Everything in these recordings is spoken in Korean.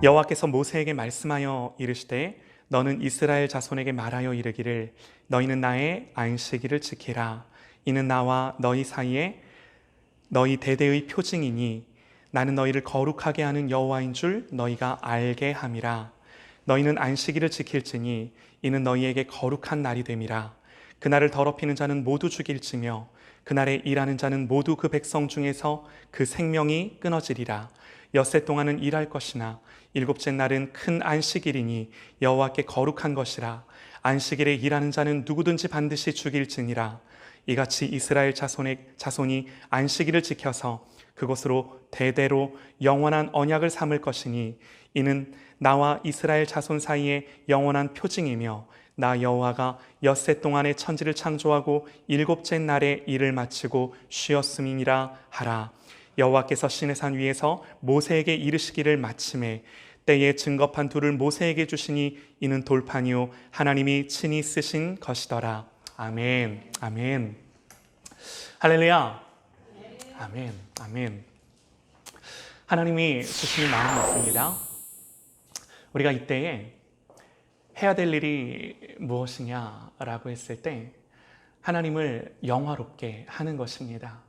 여호와께서 모세에게 말씀하여 이르시되 너는 이스라엘 자손에게 말하여 이르기를 너희는 나의 안식일을 지키라. 이는 나와 너희 사이에 너희 대대의 표징이니 나는 너희를 거룩하게 하는 여호와인 줄 너희가 알게 함이라. 너희는 안식일을 지킬지니 이는 너희에게 거룩한 날이 됨이라. 그날을 더럽히는 자는 모두 죽일지며 그날에 일하는 자는 모두 그 백성 중에서 그 생명이 끊어지리라. 엿새 동안은 일할 것이나 일곱째 날은 큰 안식일이니 여호와께 거룩한 것이라. 안식일에 일하는 자는 누구든지 반드시 죽일지니라. 이같이 이스라엘 자손이 안식일을 지켜서 그곳으로 대대로 영원한 언약을 삼을 것이니 이는 나와 이스라엘 자손 사이에 영원한 표징이며 나 여호와가 엿새 동안에 천지를 창조하고 일곱째 날에 일을 마치고 쉬었음이니라 하라. 여호와께서 시내산 위에서 모세에게 이르시기를 마침에 때에 증거판 둘을 모세에게 주시니 이는 돌판이요 하나님이 친히 쓰신 것이더라. 아멘. 아멘. 할렐루야. 아멘. 아멘. 하나님이 주시는 마음이 있습니다. 우리가 이때에 해야 될 일이 무엇이냐라고 했을 때 하나님을 영화롭게 하는 것입니다.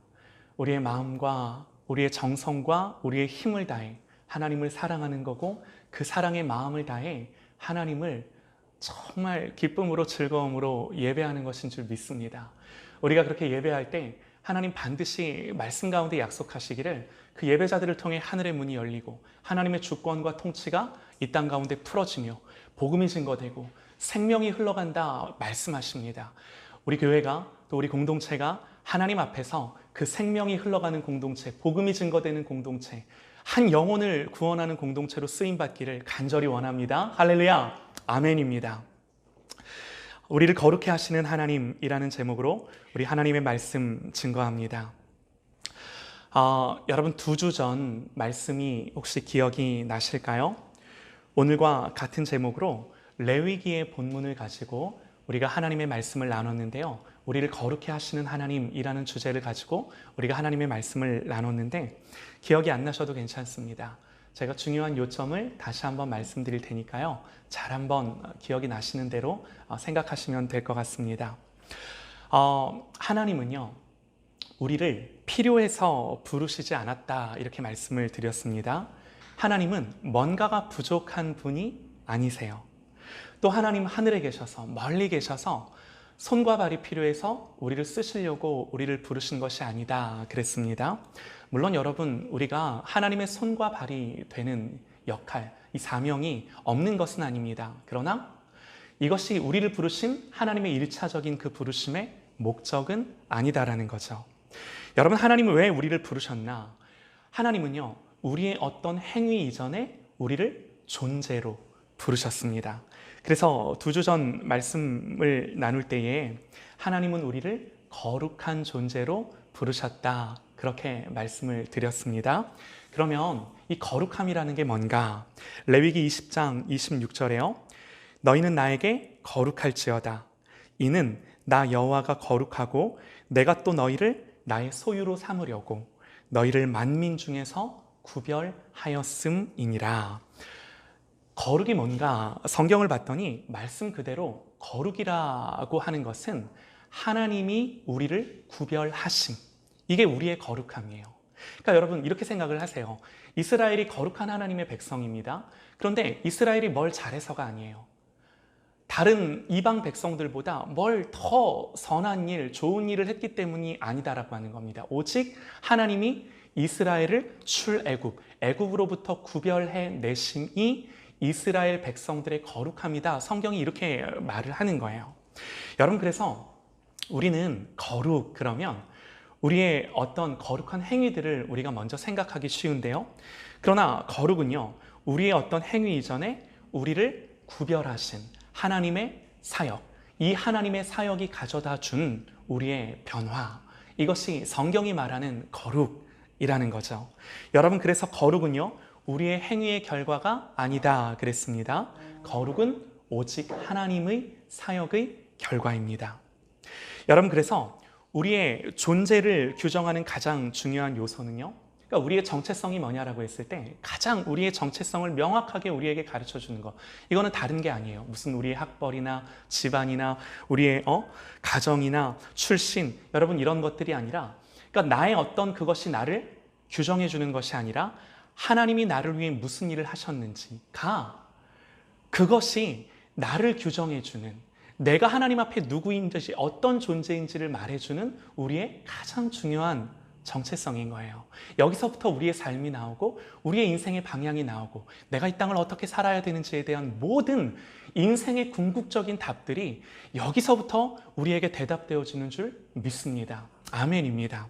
우리의 마음과 우리의 정성과 우리의 힘을 다해 하나님을 사랑하는 거고 그 사랑의 마음을 다해 하나님을 정말 기쁨으로 즐거움으로 예배하는 것인 줄 믿습니다. 우리가 그렇게 예배할 때 하나님 반드시 말씀 가운데 약속하시기를 그 예배자들을 통해 하늘의 문이 열리고 하나님의 주권과 통치가 이 땅 가운데 풀어지며 복음이 증거되고 생명이 흘러간다 말씀하십니다. 우리 교회가 또 우리 공동체가 하나님 앞에서 그 생명이 흘러가는 공동체, 복음이 증거되는 공동체, 한 영혼을 구원하는 공동체로 쓰임받기를 간절히 원합니다. 할렐루야, 아멘입니다. 우리를 거룩해 하시는 하나님이라는 제목으로 우리 하나님의 말씀 증거합니다. 여러분 2주 전 말씀이 혹시 기억이 나실까요? 오늘과 같은 제목으로 레위기의 본문을 가지고 우리가 하나님의 말씀을 나눴는데요. 우리를 거룩해 하시는 하나님이라는 주제를 가지고 우리가 하나님의 말씀을 나눴는데 기억이 안 나셔도 괜찮습니다. 제가 중요한 요점을 다시 한번 말씀드릴 테니까요. 잘 한번 기억이 나시는 대로 생각하시면 될 것 같습니다. 하나님은요, 우리를 필요해서 부르시지 않았다 이렇게 말씀을 드렸습니다. 하나님은 뭔가가 부족한 분이 아니세요. 또 하나님 하늘에 계셔서 멀리 계셔서 손과 발이 필요해서 우리를 쓰시려고 우리를 부르신 것이 아니다 그랬습니다. 물론 여러분 우리가 하나님의 손과 발이 되는 역할, 이 사명이 없는 것은 아닙니다. 그러나 이것이 우리를 부르신 하나님의 1차적인 그 부르심의 목적은 아니다라는 거죠. 여러분 하나님은 왜 우리를 부르셨나? 하나님은요 우리의 어떤 행위 이전에 우리를 존재로 부르셨습니다. 그래서 2주 전 말씀을 나눌 때에 하나님은 우리를 거룩한 존재로 부르셨다 그렇게 말씀을 드렸습니다. 그러면 이 거룩함이라는 게 뭔가? 레위기 20장 26절에요. 너희는 나에게 거룩할지어다. 이는 나 여호와가 거룩하고 내가 또 너희를 나의 소유로 삼으려고 너희를 만민 중에서 구별하였음이니라. 거룩이 뭔가? 성경을 봤더니 말씀 그대로 거룩이라고 하는 것은 하나님이 우리를 구별하심, 이게 우리의 거룩함이에요. 그러니까 여러분 이렇게 생각을 하세요. 이스라엘이 거룩한 하나님의 백성입니다. 그런데 이스라엘이 뭘 잘해서가 아니에요. 다른 이방 백성들보다 뭘 더 선한 일, 좋은 일을 했기 때문이 아니다라고 하는 겁니다. 오직 하나님이 이스라엘을 출애굽, 애굽으로부터 구별해 내심이 이스라엘 백성들의 거룩함이다. 성경이 이렇게 말을 하는 거예요. 여러분 그래서 우리는 거룩 그러면 우리의 어떤 거룩한 행위들을 우리가 먼저 생각하기 쉬운데요. 그러나 거룩은요, 우리의 어떤 행위 이전에 우리를 구별하신 하나님의 사역, 이 하나님의 사역이 가져다 준 우리의 변화, 이것이 성경이 말하는 거룩이라는 거죠. 여러분 그래서 거룩은요, 우리의 행위의 결과가 아니다 그랬습니다. 거룩은 오직 하나님의 사역의 결과입니다. 여러분 그래서 우리의 존재를 규정하는 가장 중요한 요소는요, 그러니까 우리의 정체성이 뭐냐라고 했을 때 가장 우리의 정체성을 명확하게 우리에게 가르쳐 주는 것. 이거는 다른 게 아니에요. 무슨 우리의 학벌이나 집안이나 우리의 가정이나 출신, 여러분 이런 것들이 아니라, 그러니까 나의 어떤 그것이 나를 규정해 주는 것이 아니라 하나님이 나를 위해 무슨 일을 하셨는지가, 그것이 나를 규정해 주는, 내가 하나님 앞에 누구인지 어떤 존재인지를 말해주는 우리의 가장 중요한 정체성인 거예요. 여기서부터 우리의 삶이 나오고 우리의 인생의 방향이 나오고 내가 이 땅을 어떻게 살아야 되는지에 대한 모든 인생의 궁극적인 답들이 여기서부터 우리에게 대답되어지는 줄 믿습니다. 아멘입니다.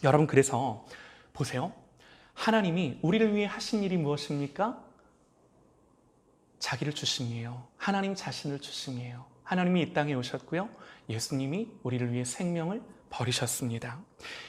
여러분, 그래서 보세요. 하나님이 우리를 위해 하신 일이 무엇입니까? 자기를 주심이에요. 하나님 자신을 주심이에요. 하나님이 이 땅에 오셨고요. 예수님이 우리를 위해 생명을 버리셨습니다.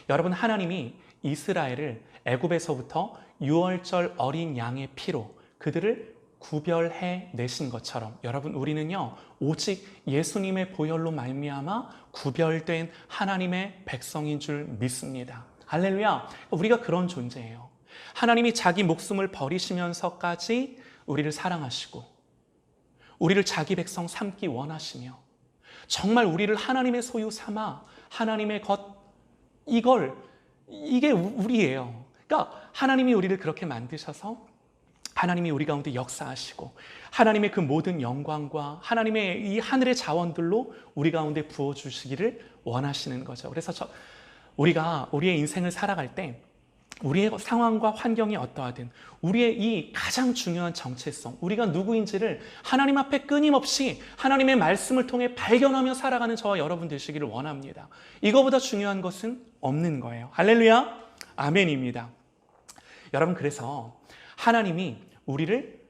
여러분, 하나님이 이스라엘을 애굽에서부터 유월절 어린 양의 피로 그들을 구별해 내신 것처럼, 여러분 우리는요 오직 예수님의 보혈로 말미암아 구별된 하나님의 백성인 줄 믿습니다. 할렐루야. 우리가 그런 존재예요. 하나님이 자기 목숨을 버리시면서까지 우리를 사랑하시고 우리를 자기 백성 삼기 원하시며 정말 우리를 하나님의 소유 삼아 하나님의 것, 이게 우리예요. 그러니까 하나님이 우리를 그렇게 만드셔서 하나님이 우리 가운데 역사하시고 하나님의 그 모든 영광과 하나님의 이 하늘의 자원들로 우리 가운데 부어주시기를 원하시는 거죠. 그래서 우리가 우리의 인생을 살아갈 때 우리의 상황과 환경이 어떠하든 우리의 이 가장 중요한 정체성, 우리가 누구인지를 하나님 앞에 끊임없이 하나님의 말씀을 통해 발견하며 살아가는 저와 여러분 되시기를 원합니다. 이거보다 중요한 것은 없는 거예요. 할렐루야, 아멘입니다. 여러분, 그래서 하나님이 우리를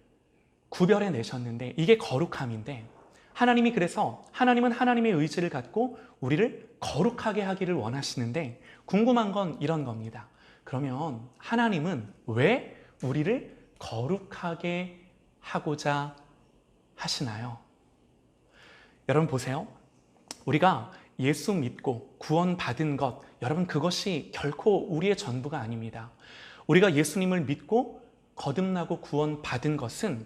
구별해 내셨는데 이게 거룩함인데, 하나님은 하나님의 의지를 갖고 우리를 거룩하게 하기를 원하시는데, 궁금한 건 이런 겁니다. 그러면 하나님은 왜 우리를 거룩하게 하고자 하시나요? 여러분 보세요. 우리가 예수 믿고 구원받은 것, 여러분 그것이 결코 우리의 전부가 아닙니다. 우리가 예수님을 믿고 거듭나고 구원받은 것은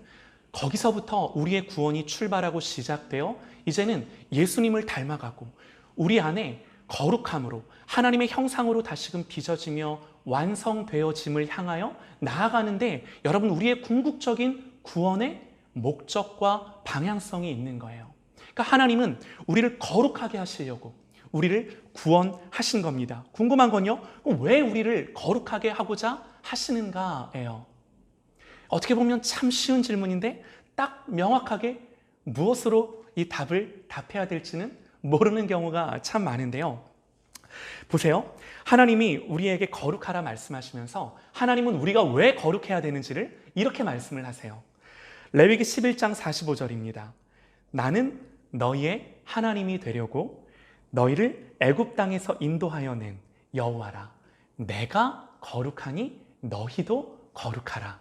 거기서부터 우리의 구원이 출발하고 시작되어 이제는 예수님을 닮아가고 우리 안에 거룩함으로 하나님의 형상으로 다시금 빚어지며 완성되어짐을 향하여 나아가는데, 여러분 우리의 궁극적인 구원의 목적과 방향성이 있는 거예요. 그러니까 하나님은 우리를 거룩하게 하시려고 우리를 구원하신 겁니다. 궁금한 건요, 왜 우리를 거룩하게 하고자 하시는가예요. 어떻게 보면 참 쉬운 질문인데 딱 명확하게 무엇으로 이 답을 답해야 될지는 모르는 경우가 참 많은데요. 보세요. 하나님이 우리에게 거룩하라 말씀하시면서 하나님은 우리가 왜 거룩해야 되는지를 이렇게 말씀을 하세요. 레위기 11장 45절입니다. 나는 너희의 하나님이 되려고 너희를 애굽 땅에서 인도하여 낸 여호와라. 내가 거룩하니 너희도 거룩하라.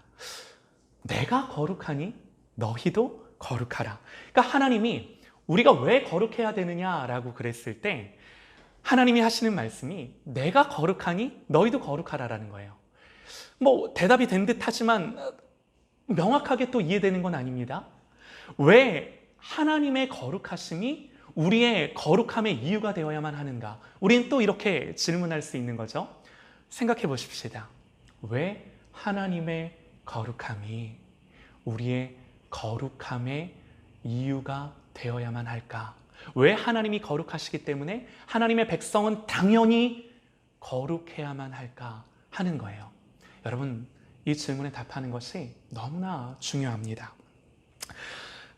내가 거룩하니 너희도 거룩하라. 그러니까 하나님이 우리가 왜 거룩해야 되느냐라고 그랬을 때 하나님이 하시는 말씀이 내가 거룩하니 너희도 거룩하라라는 거예요. 대답이 된 듯 하지만 명확하게 또 이해되는 건 아닙니다. 왜 하나님의 거룩하심이 우리의 거룩함의 이유가 되어야만 하는가? 우리는 또 이렇게 질문할 수 있는 거죠. 생각해 보십시다. 왜 하나님의 거룩함이 우리의 거룩함의 이유가 되어야만 할까? 왜 하나님이 거룩하시기 때문에 하나님의 백성은 당연히 거룩해야만 할까 하는 거예요. 여러분, 이 질문에 답하는 것이 너무나 중요합니다.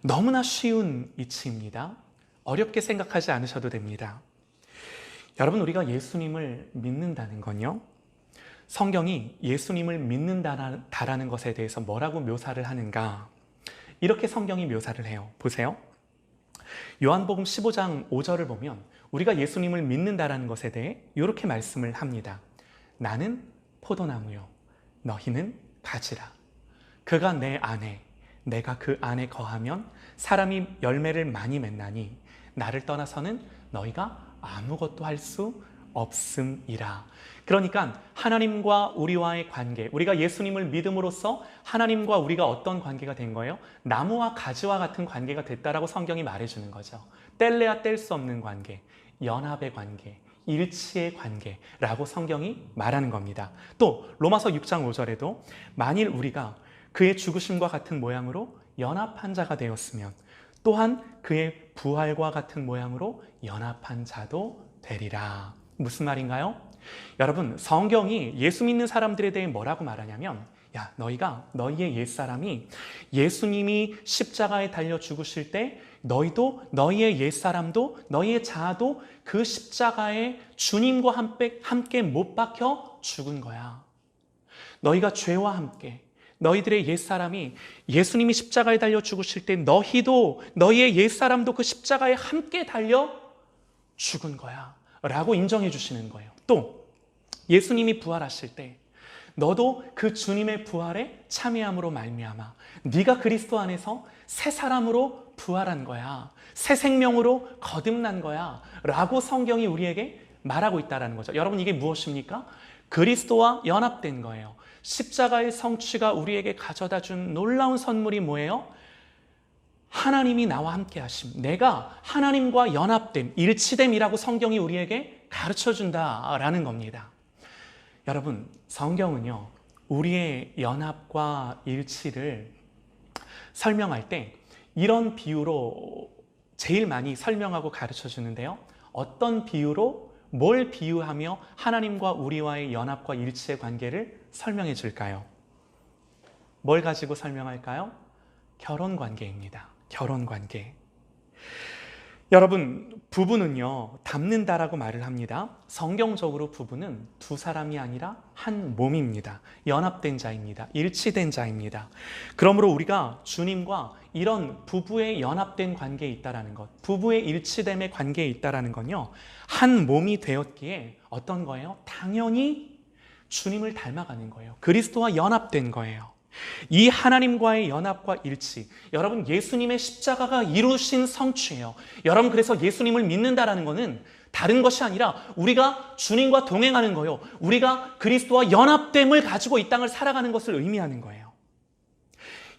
너무나 쉬운 이치입니다. 어렵게 생각하지 않으셔도 됩니다. 여러분, 우리가 예수님을 믿는다는 건요, 성경이 예수님을 믿는다라는 것에 대해서 뭐라고 묘사를 하는가? 이렇게 성경이 묘사를 해요. 보세요. 요한복음 15장 5절을 보면 우리가 예수님을 믿는다라는 것에 대해 이렇게 말씀을 합니다. 나는 포도나무요, 너희는 가지라. 그가 내 안에, 내가 그 안에 거하면 사람이 열매를 많이 맺나니 나를 떠나서는 너희가 아무것도 할 수 없음이라. 그러니까 하나님과 우리와의 관계, 우리가 예수님을 믿음으로써 하나님과 우리가 어떤 관계가 된 거예요? 나무와 가지와 같은 관계가 됐다라고 성경이 말해주는 거죠. 뗄래야 뗄 수 없는 관계, 연합의 관계, 일치의 관계라고 성경이 말하는 겁니다. 또 로마서 6장 5절에도 만일 우리가 그의 죽으심과 같은 모양으로 연합한 자가 되었으면 또한 그의 부활과 같은 모양으로 연합한 자도 되리라. 무슨 말인가요? 여러분, 성경이 예수 믿는 사람들에 대해 뭐라고 말하냐면, 야, 너희의 옛사람이 예수님이 십자가에 달려 죽으실 때 너희도, 너희의 옛사람도, 너희의 자아도 그 십자가에 주님과 함께 못 박혀 죽은 거야. 너희가 죄와 함께, 너희들의 옛사람이 예수님이 십자가에 달려 죽으실 때 너희도, 너희의 옛사람도 그 십자가에 함께 달려 죽은 거야 라고 인정해 주시는 거예요. 또 예수님이 부활하실 때 너도 그 주님의 부활에 참여함으로 말미암아 네가 그리스도 안에서 새 사람으로 부활한 거야, 새 생명으로 거듭난 거야 라고 성경이 우리에게 말하고 있다는 거죠. 여러분, 이게 무엇입니까? 그리스도와 연합된 거예요. 십자가의 성취가 우리에게 가져다 준 놀라운 선물이 뭐예요? 하나님이 나와 함께 하심, 내가 하나님과 연합됨, 일치됨이라고 성경이 우리에게 가르쳐 준다라는 겁니다. 여러분, 성경은요, 우리의 연합과 일치를 설명할 때 이런 비유로 제일 많이 설명하고 가르쳐 주는데요. 어떤 비유로 뭘 비유하며 하나님과 우리와의 연합과 일치의 관계를 설명해 줄까요? 뭘 가지고 설명할까요? 결혼 관계입니다. 결혼 관계. 여러분, 부부는요, 닮는다라고 말을 합니다. 성경적으로 부부는 두 사람이 아니라 한 몸입니다. 연합된 자입니다. 일치된 자입니다. 그러므로 우리가 주님과 이런 부부의 연합된 관계에 있다라는 것, 부부의 일치됨의 관계에 있다라는 건요, 한 몸이 되었기에 어떤 거예요? 당연히 주님을 닮아가는 거예요. 그리스도와 연합된 거예요. 이 하나님과의 연합과 일치, 여러분, 예수님의 십자가가 이루신 성취예요. 여러분, 그래서 예수님을 믿는다라는 것은 다른 것이 아니라 우리가 주님과 동행하는 거예요. 우리가 그리스도와 연합됨을 가지고 이 땅을 살아가는 것을 의미하는 거예요.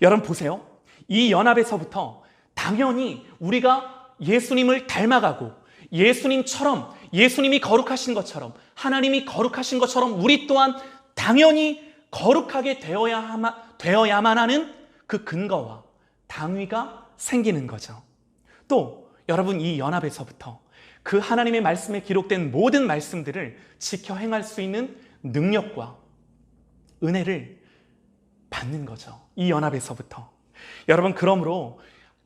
여러분 보세요. 이 연합에서부터 당연히 우리가 예수님을 닮아가고 예수님처럼, 예수님이 거룩하신 것처럼, 하나님이 거룩하신 것처럼 우리 또한 당연히 거룩하게 되어야만 하는 그 근거와 당위가 생기는 거죠. 또 여러분, 이 연합에서부터 그 하나님의 말씀에 기록된 모든 말씀들을 지켜 행할 수 있는 능력과 은혜를 받는 거죠. 이 연합에서부터. 여러분, 그러므로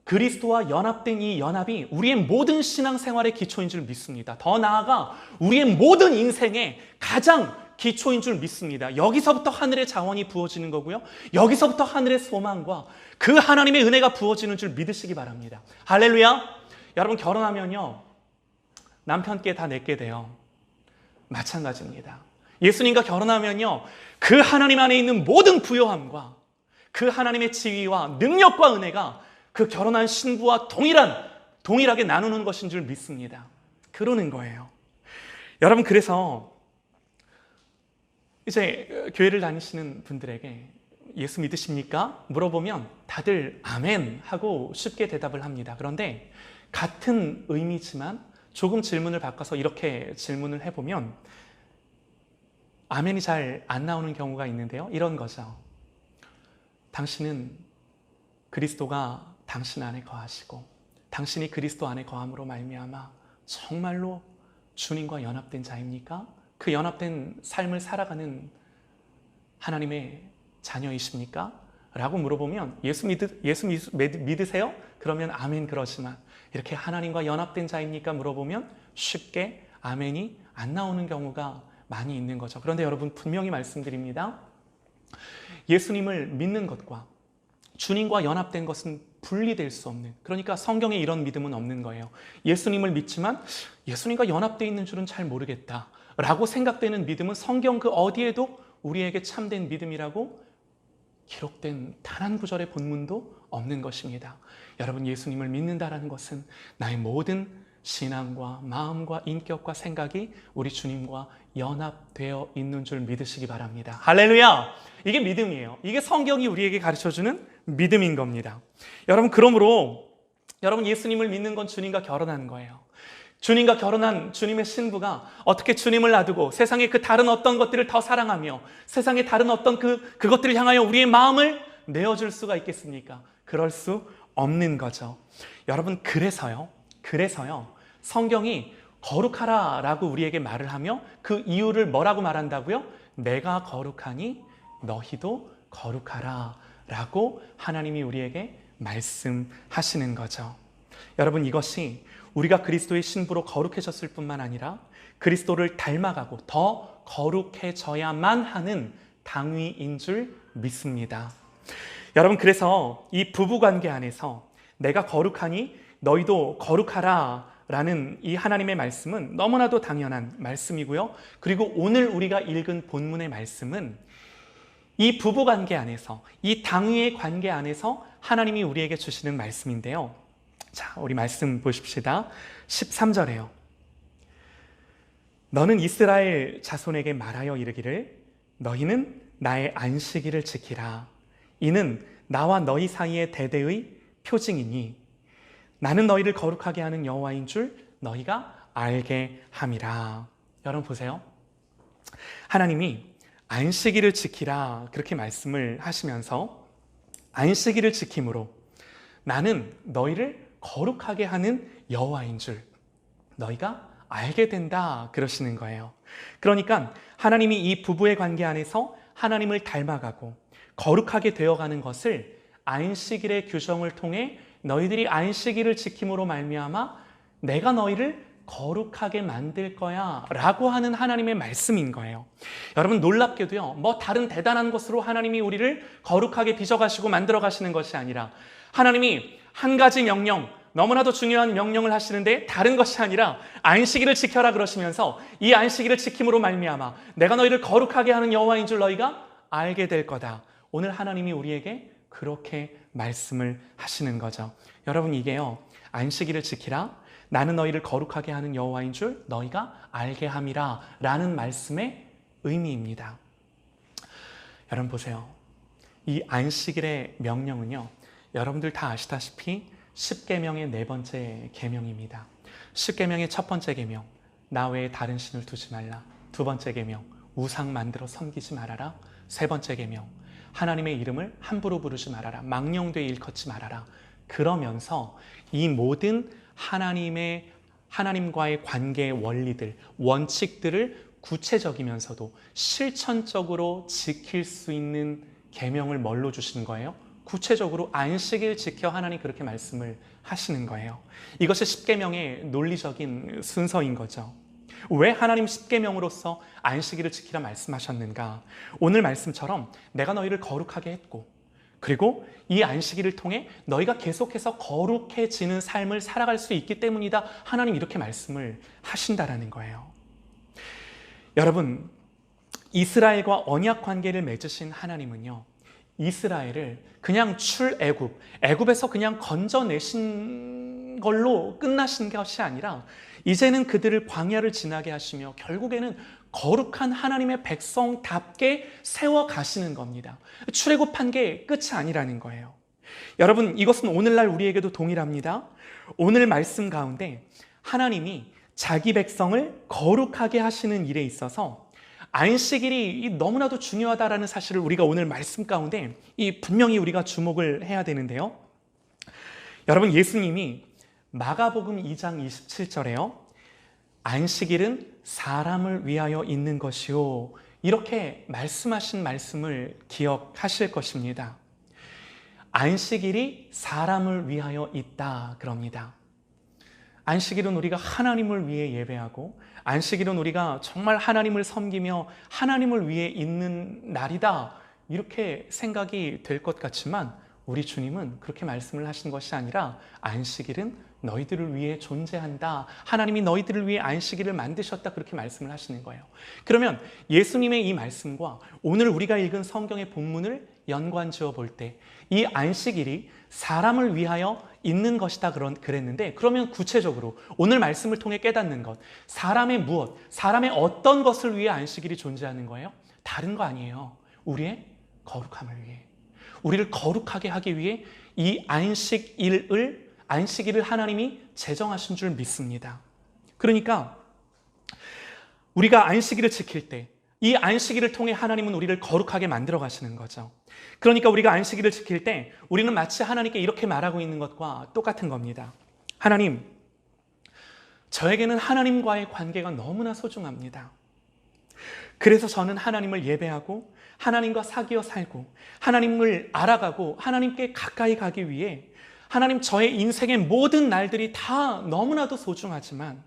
그리스도와 연합된 이 연합이 우리의 모든 신앙생활의 기초인 줄 믿습니다. 더 나아가 우리의 모든 인생의 가장 기초인 줄 믿습니다. 여기서부터 하늘의 자원이 부어지는 거고요, 여기서부터 하늘의 소망과 그 하나님의 은혜가 부어지는 줄 믿으시기 바랍니다. 할렐루야. 여러분, 결혼하면요, 남편께 다 내게 돼요. 마찬가지입니다. 예수님과 결혼하면요, 그 하나님 안에 있는 모든 부요함과 그 하나님의 지위와 능력과 은혜가 그 결혼한 신부와 동일하게 나누는 것인 줄 믿습니다. 그러는 거예요. 여러분, 그래서 이제 교회를 다니시는 분들에게 예수 믿으십니까? 물어보면 다들 아멘 하고 쉽게 대답을 합니다. 그런데 같은 의미지만 조금 질문을 바꿔서 이렇게 질문을 해보면 아멘이 잘 안 나오는 경우가 있는데요. 이런 거죠. 당신은 그리스도가 당신 안에 거하시고 당신이 그리스도 안에 거함으로 말미암아 정말로 주님과 연합된 자입니까? 그 연합된 삶을 살아가는 하나님의 자녀이십니까? 라고 물어보면 예수 믿으세요? 그러면 아멘 그러지만 이렇게 하나님과 연합된 자입니까? 물어보면 쉽게 아멘이 안 나오는 경우가 많이 있는 거죠. 그런데 여러분, 분명히 말씀드립니다. 예수님을 믿는 것과 주님과 연합된 것은 분리될 수 없는, 그러니까 성경에 이런 믿음은 없는 거예요. 예수님을 믿지만 예수님과 연합되어 있는 줄은 잘 모르겠다 라고 생각되는 믿음은 성경 그 어디에도 우리에게 참된 믿음이라고 기록된 단 한 구절의 본문도 없는 것입니다. 여러분, 예수님을 믿는다라는 것은 나의 모든 신앙과 마음과 인격과 생각이 우리 주님과 연합되어 있는 줄 믿으시기 바랍니다. 할렐루야! 이게 믿음이에요. 이게 성경이 우리에게 가르쳐주는 믿음인 겁니다. 여러분, 그러므로 여러분, 예수님을 믿는 건 주님과 결혼하는 거예요. 주님과 결혼한 주님의 신부가 어떻게 주님을 놔두고 세상의 그 다른 어떤 것들을 더 사랑하며 세상의 다른 어떤 그것들을 향하여 우리의 마음을 내어줄 수가 있겠습니까? 그럴 수 없는 거죠. 여러분, 그래서요 성경이 거룩하라 라고 우리에게 말을 하며 그 이유를 뭐라고 말한다고요? 내가 거룩하니 너희도 거룩하라 라고 하나님이 우리에게 말씀하시는 거죠. 여러분, 이것이 우리가 그리스도의 신부로 거룩해졌을 뿐만 아니라 그리스도를 닮아가고 더 거룩해져야만 하는 당위인 줄 믿습니다. 여러분, 그래서 이 부부관계 안에서 내가 거룩하니 너희도 거룩하라 라는 이 하나님의 말씀은 너무나도 당연한 말씀이고요. 그리고 오늘 우리가 읽은 본문의 말씀은 이 부부관계 안에서, 이 당위의 관계 안에서 하나님이 우리에게 주시는 말씀인데요. 자, 우리 말씀 보십시다. 13절에요. 너는 이스라엘 자손에게 말하여 이르기를 너희는 나의 안식일을 지키라. 이는 나와 너희 사이의 대대의 표징이니 나는 너희를 거룩하게 하는 여호와인 줄 너희가 알게 함이라. 여러분 보세요. 하나님이 안식일을 지키라 그렇게 말씀을 하시면서 안식일을 지킴으로 나는 너희를 거룩하게 하는 여호와인 줄 너희가 알게 된다 그러시는 거예요. 그러니까 하나님이 이 부부의 관계 안에서 하나님을 닮아가고 거룩하게 되어가는 것을 안식일의 규정을 통해 너희들이 안식일을 지킴으로 말미암아 내가 너희를 거룩하게 만들 거야 라고 하는 하나님의 말씀인 거예요. 여러분, 놀랍게도요, 뭐 다른 대단한 것으로 하나님이 우리를 거룩하게 빚어가시고 만들어 가시는 것이 아니라 하나님이 한 가지 명령, 너무나도 중요한 명령을 하시는데 다른 것이 아니라 안식일을 지켜라 그러시면서 이 안식일을 지킴으로 말미암아 내가 너희를 거룩하게 하는 여호와인 줄 너희가 알게 될 거다. 오늘 하나님이 우리에게 그렇게 말씀을 하시는 거죠. 여러분, 이게요, 안식일을 지키라, 나는 너희를 거룩하게 하는 여호와인 줄 너희가 알게 함이라 라는 말씀의 의미입니다. 여러분 보세요. 이 안식일의 명령은요, 여러분들 다 아시다시피 10계명의 네 번째 계명입니다. 10계명의 첫 번째 계명, 나 외에 다른 신을 두지 말라. 두 번째 계명, 우상 만들어 섬기지 말아라. 세 번째 계명, 하나님의 이름을 함부로 부르지 말아라. 망령되이 일컫지 말아라. 그러면서 이 모든 하나님과의 관계의 원리들, 원칙들을 구체적이면서도 실천적으로 지킬 수 있는 계명을 뭘로 주신 거예요? 구체적으로 안식일 지켜 하나님 그렇게 말씀을 하시는 거예요. 이것이 10계명의 논리적인 순서인 거죠. 왜 하나님 10계명으로서 안식일을 지키라 말씀하셨는가? 오늘 말씀처럼 내가 너희를 거룩하게 했고 그리고 이 안식일을 통해 너희가 계속해서 거룩해지는 삶을 살아갈 수 있기 때문이다. 하나님 이렇게 말씀을 하신다라는 거예요. 여러분, 이스라엘과 언약 관계를 맺으신 하나님은요, 이스라엘을 그냥 애굽에서 그냥 건져내신 걸로 끝나신 것이 아니라 이제는 그들을 광야를 지나게 하시며 결국에는 거룩한 하나님의 백성답게 세워가시는 겁니다. 출애굽한 게 끝이 아니라는 거예요. 여러분, 이것은 오늘날 우리에게도 동일합니다. 오늘 말씀 가운데 하나님이 자기 백성을 거룩하게 하시는 일에 있어서 안식일이 너무나도 중요하다라는 사실을 우리가 오늘 말씀 가운데 분명히 우리가 주목을 해야 되는데요. 여러분, 예수님이 마가복음 2장 27절에요. 안식일은 사람을 위하여 있는 것이요. 이렇게 말씀하신 말씀을 기억하실 것입니다. 안식일이 사람을 위하여 있다 그럽니다. 안식일은 우리가 하나님을 위해 예배하고 안식일은 우리가 정말 하나님을 섬기며 하나님을 위해 있는 날이다 이렇게 생각이 될 것 같지만 우리 주님은 그렇게 말씀을 하신 것이 아니라 안식일은 너희들을 위해 존재한다. 하나님이 너희들을 위해 안식일을 만드셨다. 그렇게 말씀을 하시는 거예요. 그러면 예수님의 이 말씀과 오늘 우리가 읽은 성경의 본문을 연관지어 볼 때 이 안식일이 사람을 위하여 있는 것이다 그랬는데, 그러면 구체적으로 오늘 말씀을 통해 깨닫는 것, 사람의 무엇, 사람의 어떤 것을 위해 안식일이 존재하는 거예요? 다른 거 아니에요. 우리의 거룩함을 위해, 우리를 거룩하게 하기 위해 이 안식일을 하나님이 제정하신 줄 믿습니다. 그러니까 우리가 안식일을 지킬 때 이 안식일을 통해 하나님은 우리를 거룩하게 만들어 가시는 거죠. 그러니까 우리가 안식일을 지킬 때 우리는 마치 하나님께 이렇게 말하고 있는 것과 똑같은 겁니다. 하나님, 저에게는 하나님과의 관계가 너무나 소중합니다. 그래서 저는 하나님을 예배하고 하나님과 사귀어 살고 하나님을 알아가고 하나님께 가까이 가기 위해 하나님, 저의 인생의 모든 날들이 다 너무나도 소중하지만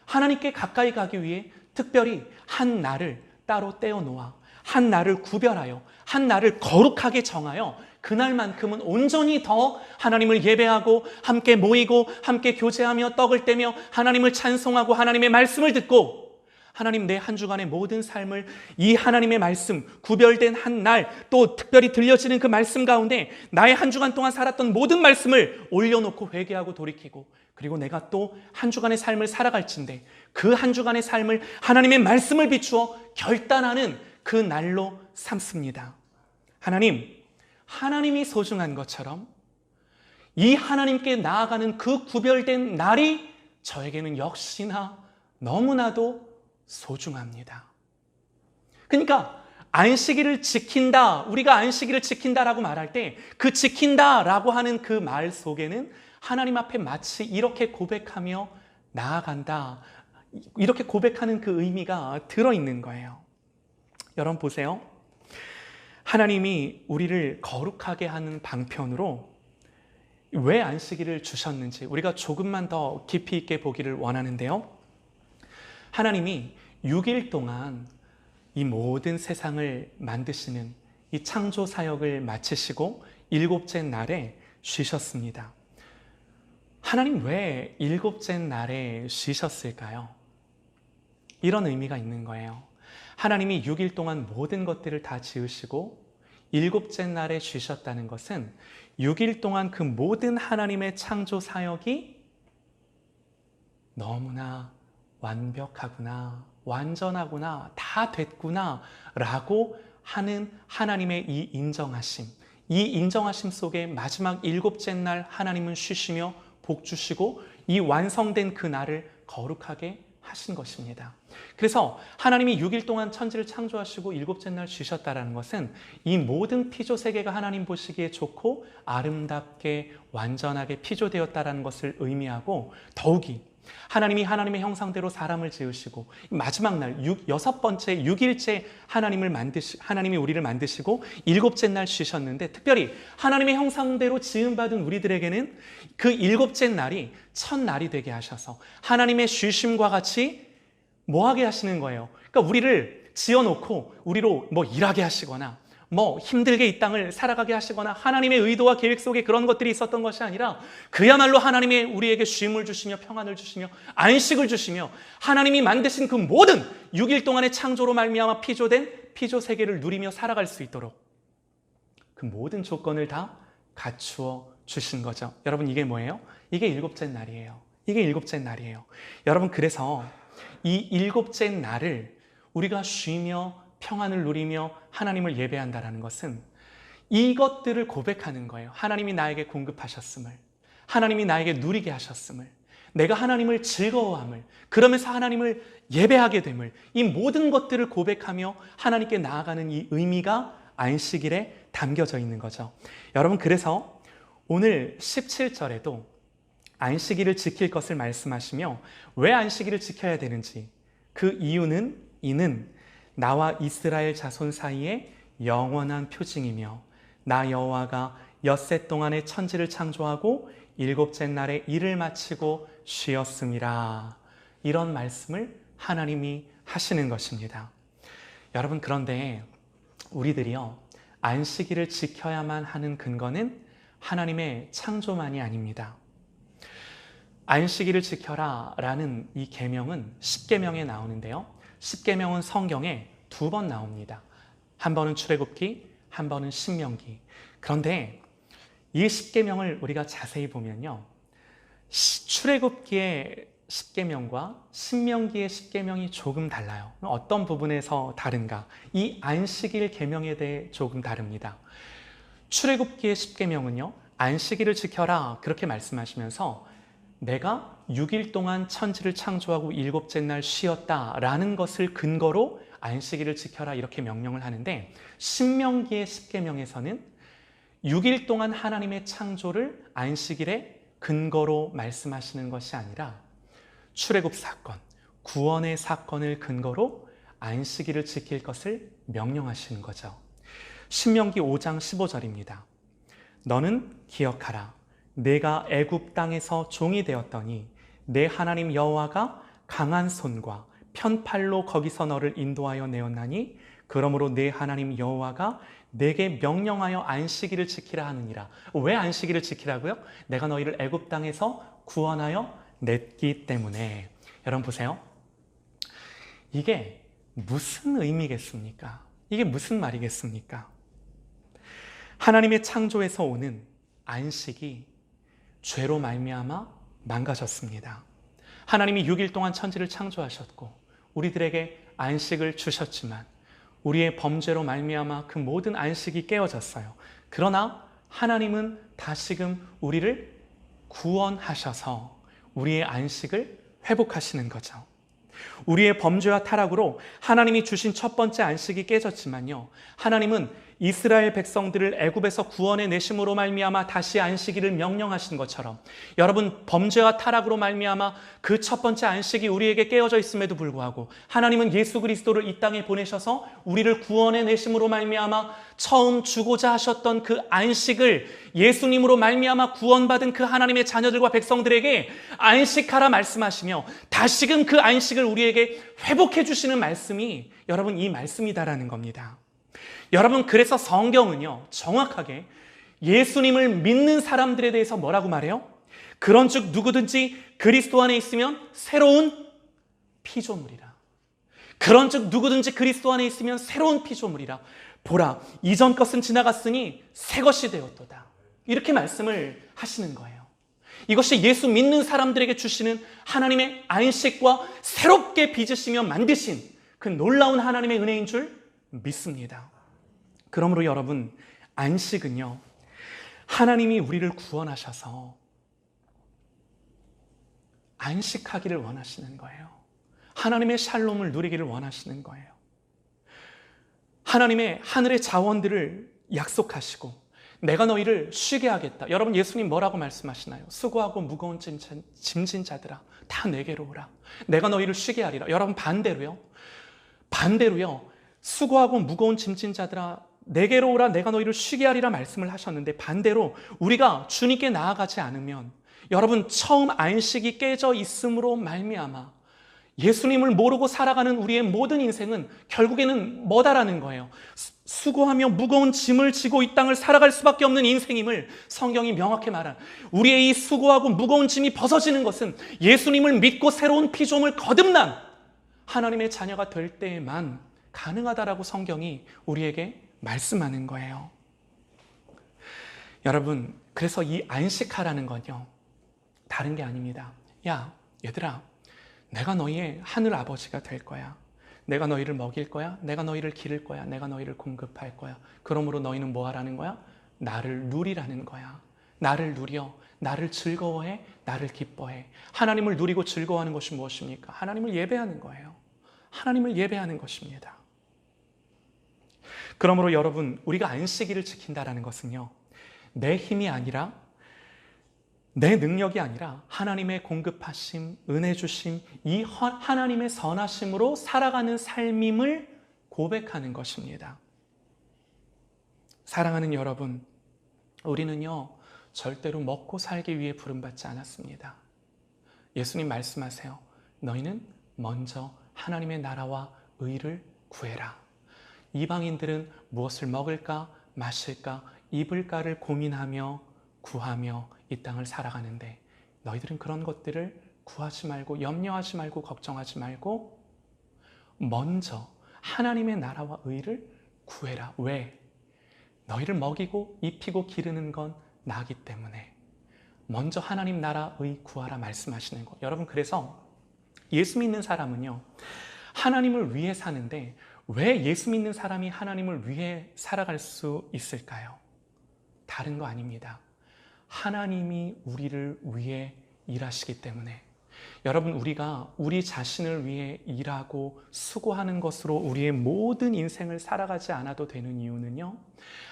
하나님께 가까이 가기 위해 특별히 한 날을 따로 떼어놓아 한 날을 구별하여 한 날을 거룩하게 정하여 그날만큼은 온전히 더 하나님을 예배하고 함께 모이고 함께 교제하며 떡을 떼며 하나님을 찬송하고 하나님의 말씀을 듣고 하나님, 내 한 주간의 모든 삶을 이 하나님의 말씀, 구별된 한 날, 또 특별히 들려지는 그 말씀 가운데 나의 한 주간 동안 살았던 모든 말씀을 올려놓고 회개하고 돌이키고, 그리고 내가 또 한 주간의 삶을 살아갈진데 그 한 주간의 삶을 하나님의 말씀을 비추어 결단하는 그 날로 삼습니다. 하나님이 소중한 것처럼 이 하나님께 나아가는 그 구별된 날이 저에게는 역시나 너무나도 소중합니다. 그러니까 안식일을 지킨다, 우리가 안식일을 지킨다라고 말할 때 그 지킨다라고 하는 그 말 속에는 하나님 앞에 마치 이렇게 고백하며 나아간다, 이렇게 고백하는 그 의미가 들어있는 거예요. 여러분 보세요. 하나님이 우리를 거룩하게 하는 방편으로 왜 안식일을 주셨는지 우리가 조금만 더 깊이 있게 보기를 원하는데요. 하나님이 6일 동안 이 모든 세상을 만드시는 이 창조 사역을 마치시고 7째 날에 쉬셨습니다. 하나님 왜 7째 날에 쉬셨을까요? 이런 의미가 있는 거예요. 하나님이 6일 동안 모든 것들을 다 지으시고 7째 날에 쉬셨다는 것은 6일 동안 그 모든 하나님의 창조 사역이 너무나 완벽하구나, 완전하구나, 다 됐구나 라고 하는 하나님의 이 인정하심 속에 마지막 7째 날 하나님은 쉬시며 복 주시고 이 완성된 그 날을 거룩하게 하신 것입니다. 그래서 하나님이 6일 동안 천지를 창조하시고 7째 날 쉬셨다는 것은 이 모든 피조 세계가 하나님 보시기에 좋고 아름답게 완전하게 피조되었다는 것을 의미하고, 더욱이 하나님이 하나님의 형상대로 사람을 지으시고 마지막 날 6일째 하나님이 우리를 만드시고 7째 날 쉬셨는데, 특별히 하나님의 형상대로 지음받은 우리들에게는 그 7째 날이 첫날이 되게 하셔서 하나님의 쉬심과 같이 뭐하게 하시는 거예요? 그러니까 우리를 지어놓고 우리로 뭐 일하게 하시거나 뭐 힘들게 이 땅을 살아가게 하시거나 하나님의 의도와 계획 속에 그런 것들이 있었던 것이 아니라 그야말로 하나님의 우리에게 쉼을 주시며 평안을 주시며 안식을 주시며 하나님이 만드신 그 모든 6일 동안의 창조로 말미암아 피조된 피조 세계를 누리며 살아갈 수 있도록 그 모든 조건을 다 갖추어 주신 거죠. 여러분, 이게 뭐예요? 이게 7째 날이에요. 이게 7째 날이에요. 여러분, 그래서 이 7째 날을 우리가 쉬며 평안을 누리며 하나님을 예배한다는 것은 이것들을 고백하는 거예요. 하나님이 나에게 공급하셨음을, 하나님이 나에게 누리게 하셨음을, 내가 하나님을 즐거워함을, 그러면서 하나님을 예배하게 됨을, 이 모든 것들을 고백하며 하나님께 나아가는 이 의미가 안식일에 담겨져 있는 거죠. 여러분, 그래서 오늘 17절에도 안식일을 지킬 것을 말씀하시며 왜 안식일을 지켜야 되는지, 그 이는 나와 이스라엘 자손 사이에 영원한 표징이며 나 여호와가 엿새 동안에 천지를 창조하고 7째 날에 일을 마치고 쉬었음이라. 이런 말씀을 하나님이 하시는 것입니다. 여러분, 그런데 우리들이요, 안식일을 지켜야만 하는 근거는 하나님의 창조만이 아닙니다. 안식일을 지켜라 라는 이 계명은 십계명에 나오는데요, 십계명은 성경에 2번 나옵니다. 한 번은 출애굽기, 한 번은 신명기. 그런데 이 십계명을 우리가 자세히 보면요, 출애굽기의 십계명과 신명기의 십계명이 조금 달라요. 어떤 부분에서 다른가? 이 안식일 계명에 대해 조금 다릅니다. 출애굽기의 십계명은요, 안식일을 지켜라 그렇게 말씀하시면서 내가 6일 동안 천지를 창조하고 일곱째 날 쉬었다라는 것을 근거로 안식일을 지켜라 이렇게 명령을 하는데, 신명기의 십계명에서는 6일 동안 하나님의 창조를 안식일에 근거로 말씀하시는 것이 아니라 출애굽 사건, 구원의 사건을 근거로 안식일을 지킬 것을 명령하시는 거죠. 신명기 5장 15절입니다. 너는 기억하라. 내가 애굽 땅에서 종이 되었더니 내 하나님 여호와가 강한 손과 편팔로 거기서 너를 인도하여 내었나니 그러므로 내 하나님 여호와가 내게 명령하여 안식일을 지키라 하느니라. 왜 안식일을 지키라고요? 내가 너희를 애굽 땅에서 구원하여 냈기 때문에. 여러분 보세요. 이게 무슨 의미겠습니까? 이게 무슨 말이겠습니까? 하나님의 창조에서 오는 안식이 죄로 말미암아 망가졌습니다. 하나님이 6일 동안 천지를 창조하셨고 우리들에게 안식을 주셨지만 우리의 범죄로 말미암아 그 모든 안식이 깨어졌어요. 그러나 하나님은 다시금 우리를 구원하셔서 우리의 안식을 회복하시는 거죠. 우리의 범죄와 타락으로 하나님이 주신 첫 번째 안식이 깨졌지만요, 하나님은 이스라엘 백성들을 애굽에서 구원해 내심으로 말미암아 다시 안식일을 명령하신 것처럼 여러분, 범죄와 타락으로 말미암아 그 첫 번째 안식이 우리에게 깨어져 있음에도 불구하고 하나님은 예수 그리스도를 이 땅에 보내셔서 우리를 구원해 내심으로 말미암아 처음 주고자 하셨던 그 안식을 예수님으로 말미암아 구원받은 그 하나님의 자녀들과 백성들에게 안식하라 말씀하시며 다시금 그 안식을 우리에게 회복해 주시는 말씀이 여러분 이 말씀이다라는 겁니다. 여러분, 그래서 성경은요, 정확하게 예수님을 믿는 사람들에 대해서 뭐라고 말해요? 그런즉 누구든지 그리스도 안에 있으면 새로운 피조물이라. 그런즉 누구든지 그리스도 안에 있으면 새로운 피조물이라. 보라, 이전 것은 지나갔으니 새 것이 되었도다. 이렇게 말씀을 하시는 거예요. 이것이 예수 믿는 사람들에게 주시는 하나님의 안식과 새롭게 빚으시며 만드신 그 놀라운 하나님의 은혜인 줄 믿습니다. 그러므로 여러분, 안식은요, 하나님이 우리를 구원하셔서 안식하기를 원하시는 거예요. 하나님의 샬롬을 누리기를 원하시는 거예요. 하나님의 하늘의 자원들을 약속하시고 내가 너희를 쉬게 하겠다. 여러분, 예수님 뭐라고 말씀하시나요? 수고하고 무거운 짐진 자들아 다 내게로 오라. 내가 너희를 쉬게 하리라. 여러분, 반대로요. 수고하고 무거운 짐진 자들아 내게로 오라, 내가 너희를 쉬게 하리라 말씀을 하셨는데, 반대로 우리가 주님께 나아가지 않으면 여러분, 처음 안식이 깨져 있음으로 말미암아 예수님을 모르고 살아가는 우리의 모든 인생은 결국에는 뭐다라는 거예요. 수고하며 무거운 짐을 지고 이 땅을 살아갈 수밖에 없는 인생임을 성경이 명확히 말한, 우리의 이 수고하고 무거운 짐이 벗어지는 것은 예수님을 믿고 새로운 피조물 거듭난 하나님의 자녀가 될 때에만 가능하다라고 성경이 우리에게 말씀하는 거예요. 여러분, 그래서 이 안식하라는 건요, 다른 게 아닙니다. 야, 얘들아, 내가 너희의 하늘 아버지가 될 거야. 내가 너희를 먹일 거야. 내가 너희를 기를 거야. 내가 너희를 공급할 거야. 그러므로 너희는 뭐 하라는 거야? 나를 누리라는 거야. 나를 누려. 나를 즐거워해. 나를 기뻐해. 하나님을 누리고 즐거워하는 것이 무엇입니까? 하나님을 예배하는 거예요. 하나님을 예배하는 것입니다. 그러므로 여러분, 우리가 안식일을 지킨다라는 것은요, 내 힘이 아니라, 내 능력이 아니라 하나님의 공급하심, 은혜 주심, 이 하나님의 선하심으로 살아가는 삶임을 고백하는 것입니다. 사랑하는 여러분, 우리는요, 절대로 먹고 살기 위해 부름받지 않았습니다. 예수님 말씀하세요. 너희는 먼저 하나님의 나라와 의를 구해라. 이방인들은 무엇을 먹을까, 마실까, 입을까를 고민하며 구하며 이 땅을 살아가는데, 너희들은 그런 것들을 구하지 말고 염려하지 말고 걱정하지 말고 먼저 하나님의 나라와 의를 구해라. 왜? 너희를 먹이고 입히고 기르는 건 나기 때문에 먼저 하나님 나라의 구하라 말씀하시는 거. 여러분, 그래서 예수 믿는 사람은요, 하나님을 위해 사는데 왜 예수 믿는 사람이 하나님을 위해 살아갈 수 있을까요? 다른 거 아닙니다. 하나님이 우리를 위해 일하시기 때문에. 여러분, 우리가 우리 자신을 위해 일하고 수고하는 것으로 우리의 모든 인생을 살아가지 않아도 되는 이유는요,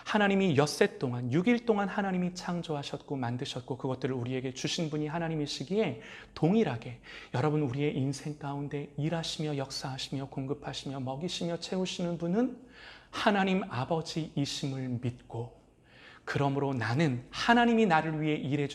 하나님이 엿새 동안 6일 동안 하나님이 창조하셨고 만드셨고 그것들을 우리에게 주신 분이 하나님이시기에 동일하게 여러분, 우리의 인생 가운데 일하시며 역사하시며 공급하시며 먹이시며 채우시는 분은 하나님 아버지이심을 믿고, 그러므로 나는 하나님이 나를 위해 일해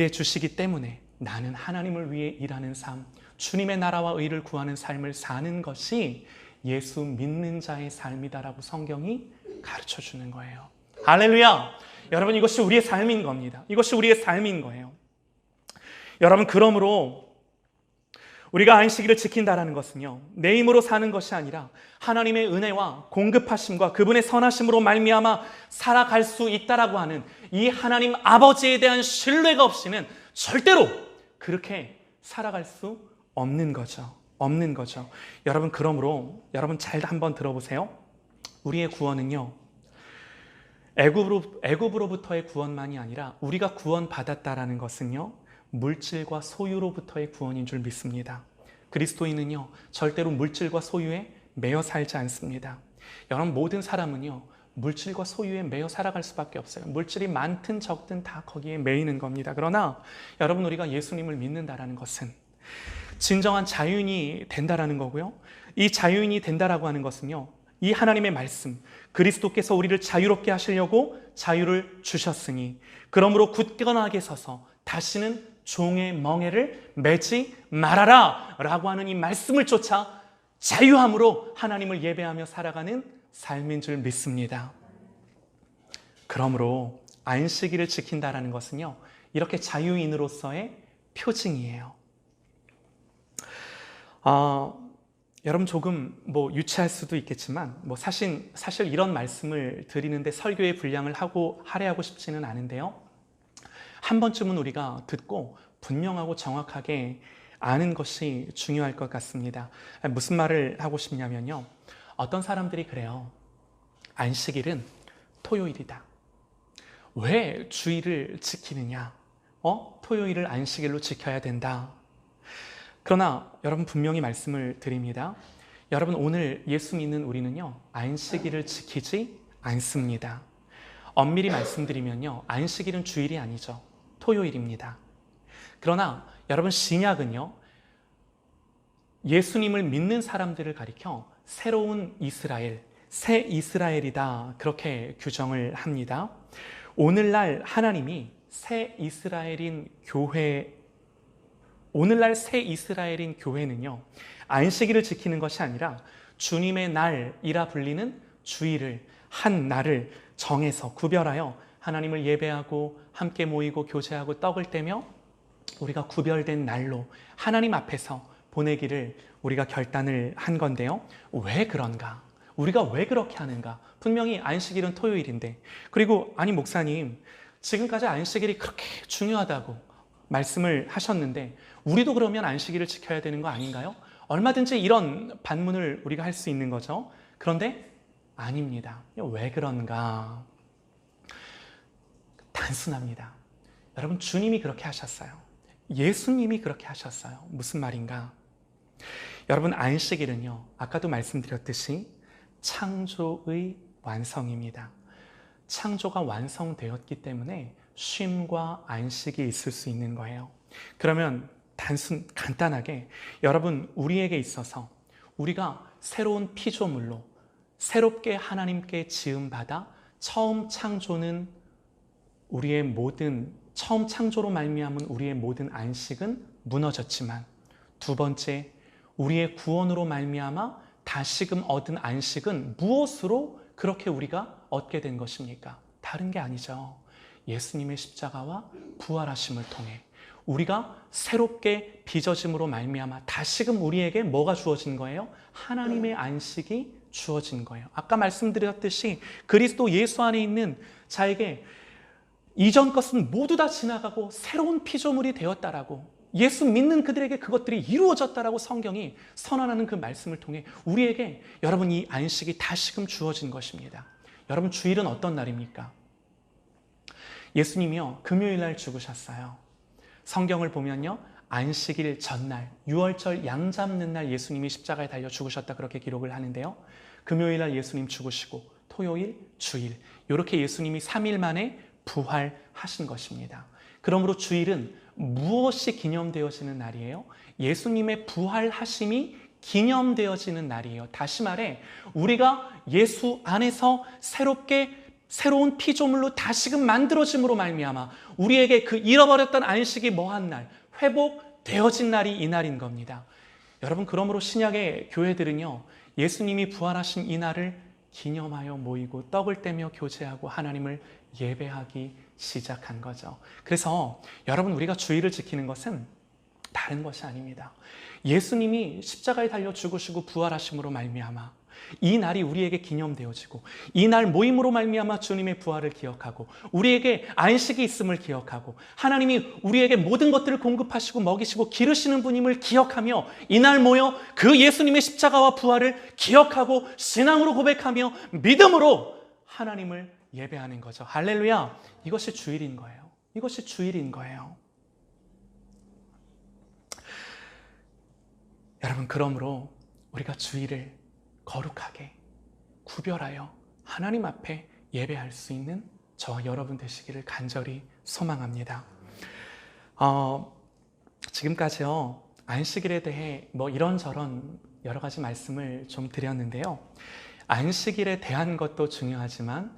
주시기 때문에 나는 하나님을 위해 일하는 삶, 주님의 나라와 의를 구하는 삶을 사는 것이 예수 믿는 자의 삶이다라고 성경이 가르쳐 주는 거예요. 할렐루야! 여러분, 이것이 우리의 삶인 겁니다. 이것이 우리의 삶인 거예요. 여러분, 그러므로 우리가 안식일을 지킨다라는 것은요, 내 힘으로 사는 것이 아니라 하나님의 은혜와 공급하심과 그분의 선하심으로 말미암아 살아갈 수 있다라고 하는 이 하나님 아버지에 대한 신뢰가 없이는 절대로 그렇게 살아갈 수 없는 거죠. 여러분, 그러므로 여러분 잘 한번 들어보세요. 우리의 구원은요, 애굽으로부터의 구원만이 아니라 우리가 구원받았다라는 것은요, 물질과 소유로부터의 구원인 줄 믿습니다. 그리스도인은요, 절대로 물질과 소유에 매여 살지 않습니다. 여러분, 모든 사람은요, 물질과 소유에 매여 살아갈 수밖에 없어요. 물질이 많든 적든 다 거기에 매이는 겁니다. 그러나 여러분, 우리가 예수님을 믿는다라는 것은 진정한 자유인이 된다라는 거고요. 이 자유인이 된다라고 하는 것은요, 이 하나님의 말씀, 그리스도께서 우리를 자유롭게 하시려고 자유를 주셨으니 그러므로 굳건하게 서서 다시는 종의 멍에를 매지 말아라 라고 하는 이 말씀을 쫓아 자유함으로 하나님을 예배하며 살아가는 삶인 줄 믿습니다. 그러므로 안식일을 지킨다라는 것은요, 이렇게 자유인으로서의 표징이에요. 여러분, 조금 유치할 수도 있겠지만 사실 이런 말씀을 드리는데 설교의 분량을 할애하고 싶지는 않은데요, 한 번쯤은 우리가 듣고 분명하고 정확하게 아는 것이 중요할 것 같습니다. 무슨 말을 하고 싶냐면요, 어떤 사람들이 그래요. 안식일은 토요일이다. 왜 주일을 지키느냐? 토요일을 안식일로 지켜야 된다. 그러나 여러분, 분명히 말씀을 드립니다. 여러분, 오늘 예수 믿는 우리는요, 안식일을 지키지 않습니다. 엄밀히 말씀드리면요, 안식일은 주일이 아니죠. 토요일입니다. 그러나 여러분, 신약은요, 예수님을 믿는 사람들을 가리켜 새로운 이스라엘, 새 이스라엘이다, 그렇게 규정을 합니다. 오늘날 하나님이 새 이스라엘인 교회는요, 안식일을 지키는 것이 아니라 주님의 날이라 불리는 주일을, 한 날을 정해서 구별하여 하나님을 예배하고 함께 모이고 교제하고 떡을 떼며 우리가 구별된 날로 하나님 앞에서 보내기를 우리가 결단을 한 건데요. 왜 그런가? 우리가 왜 그렇게 하는가? 분명히 안식일은 토요일인데, 그리고 아니 목사님, 지금까지 안식일이 그렇게 중요하다고 말씀을 하셨는데 우리도 그러면 안식일을 지켜야 되는 거 아닌가요? 얼마든지 이런 반문을 우리가 할 수 있는 거죠. 그런데 아닙니다. 왜 그런가? 단순합니다. 여러분, 주님이 그렇게 하셨어요. 예수님이 그렇게 하셨어요. 무슨 말인가? 여러분, 안식일은요, 아까도 말씀드렸듯이 창조의 완성입니다. 창조가 완성되었기 때문에 쉼과 안식이 있을 수 있는 거예요. 그러면 간단하게 여러분, 우리에게 있어서 우리가 새로운 피조물로 새롭게 하나님께 지음받아 처음 창조로 말미암은 우리의 모든 안식은 무너졌지만, 두 번째, 우리의 구원으로 말미암아 다시금 얻은 안식은 무엇으로 그렇게 우리가 얻게 된 것입니까? 다른 게 아니죠. 예수님의 십자가와 부활하심을 통해 우리가 새롭게 빚어짐으로 말미암아 다시금 우리에게 뭐가 주어진 거예요? 하나님의 안식이 주어진 거예요. 아까 말씀드렸듯이 그리스도 예수 안에 있는 자에게 이전 것은 모두 다 지나가고 새로운 피조물이 되었다라고, 예수 믿는 그들에게 그것들이 이루어졌다라고 성경이 선언하는 그 말씀을 통해 우리에게 여러분 이 안식이 다시금 주어진 것입니다. 여러분 주일은 어떤 날입니까? 예수님이요 금요일 날 죽으셨어요. 성경을 보면요 안식일 전날, 유월절 양 잡는 날 예수님이 십자가에 달려 죽으셨다 그렇게 기록을 하는데요. 금요일 날 예수님 죽으시고 토요일, 주일 이렇게 예수님이 3일 만에 부활하신 것입니다. 그러므로 주일은 무엇이 기념되어지는 날이에요? 예수님의 부활하심이 기념되어지는 날이에요. 다시 말해 우리가 예수 안에서 새로운 피조물로 다시금 만들어짐으로 말미암아 우리에게 그 잃어버렸던 안식이 뭐한 날, 회복되어진 날이 이 날인 겁니다. 여러분 그러므로 신약의 교회들은요 예수님이 부활하신 이 날을 기념하여 모이고 떡을 떼며 교제하고 하나님을 예배하기 시작한 거죠. 그래서 여러분 우리가 주일을 지키는 것은 다른 것이 아닙니다. 예수님이 십자가에 달려 죽으시고 부활하심으로 말미암아 이 날이 우리에게 기념되어지고 이 날 모임으로 말미암아 주님의 부활을 기억하고 우리에게 안식이 있음을 기억하고 하나님이 우리에게 모든 것들을 공급하시고 먹이시고 기르시는 분임을 기억하며 이 날 모여 그 예수님의 십자가와 부활을 기억하고 신앙으로 고백하며 믿음으로 하나님을 예배하는 거죠. 할렐루야! 이것이 주일인 거예요. 이것이 주일인 거예요. 여러분 그러므로 우리가 주일을 거룩하게 구별하여 하나님 앞에 예배할 수 있는 저와 여러분 되시기를 간절히 소망합니다. 지금까지요 안식일에 대해 뭐 이런저런 여러 가지 말씀을 좀 드렸는데요. 안식일에 대한 것도 중요하지만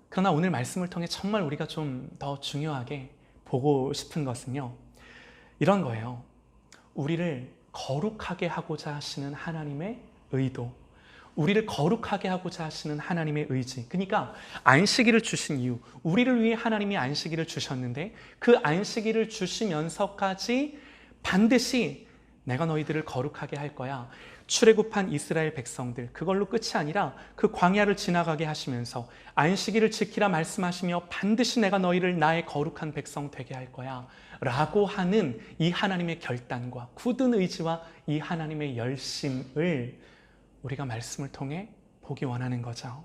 그러나 오늘 말씀을 통해 정말 우리가 좀 더 중요하게 보고 싶은 것은요 이런 거예요. 우리를 거룩하게 하고자 하시는 하나님의 의도, 우리를 거룩하게 하고자 하시는 하나님의 의지. 그러니까 안식일을 주신 이유, 우리를 위해 하나님이 안식일을 주셨는데 그 안식일을 주시면서까지 반드시 내가 너희들을 거룩하게 할 거야. 출애굽한 이스라엘 백성들 그걸로 끝이 아니라 그 광야를 지나가게 하시면서 안식일을 지키라 말씀하시며 반드시 내가 너희를 나의 거룩한 백성 되게 할 거야 라고 하는 이 하나님의 결단과 굳은 의지와 이 하나님의 열심을 우리가 말씀을 통해 보기 원하는 거죠.